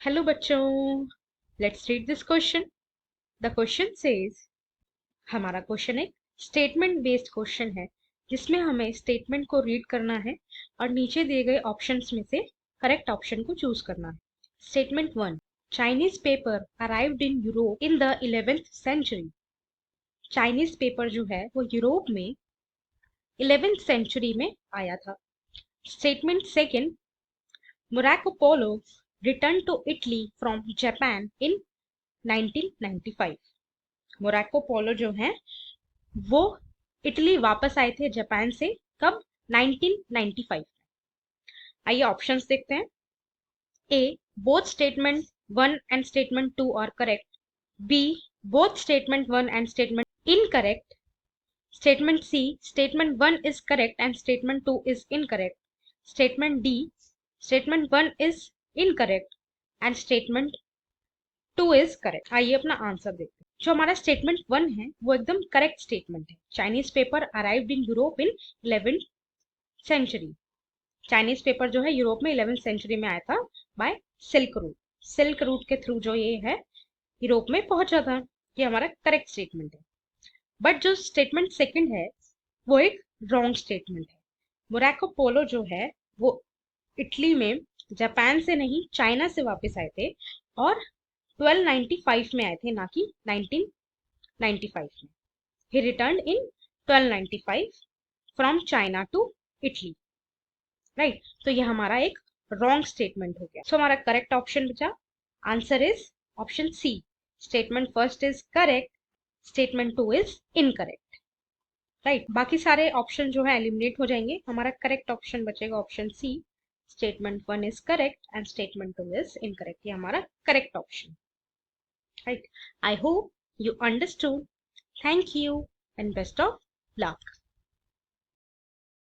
Hello बच्चों, let's read this question. The question says, हमारा question एक स्टेटमेंट बेस्ड क्वेश्चन है जिसमें हमें स्टेटमेंट को रीड करना है और नीचे दिए गए ऑप्शंस में से करेक्ट ऑप्शन को चूज करना है। Statement 1, Chinese paper arrived in Europe in the 11th century. Chinese paper जो है वो यूरोप में 11th सेंचुरी में आया था। Statement second, Marco Polo returned to Italy from Japan in 1995। Marco Polo जो है वो इटली वापस आए थे जापान से कब? 1995। आइए ऑप्शंस देखते हैं। A, both statement 1 and statement 2 are correct. B, both statement 1 and statement incorrect. Statement C, statement 1 is correct and statement 2 is incorrect. Statement D, statement 1 is incorrect and statement 2 is correct। आइए अपना answer देखते हैं। जो हमारा statement 1 है वो एकदम correct statement है। Chinese paper arrived in Europe in 11th century. Chinese paper जो है यूरोप में 11th सेंचुरी में आया था by silk route. Silk route के थ्रू जो ये है यूरोप में पहुंचा था। ये हमारा करेक्ट स्टेटमेंट है। बट जो स्टेटमेंट सेकंड है वो एक रॉन्ग स्टेटमेंट है। मोरक्को पोलो जो है वो इटली में जापान से नहीं चाइना से वापस आए थे और 1295 में आए थे, ना कि 1995 में। He return in 1295 from China to Italy. Right, तो ये हमारा एक रॉन्ग स्टेटमेंट हो गया। सो हमारा करेक्ट ऑप्शन बचा, answer is option C. Statement first is correct, statement 2 is incorrect. Right, बाकी सारे ऑप्शन जो है एलिमिनेट हो जाएंगे। हमारा करेक्ट ऑप्शन बचेगा option C. Statement 1 is correct and statement 2 is incorrect. ये हमारा correct option. Right. I hope you understood. Thank you and best of luck.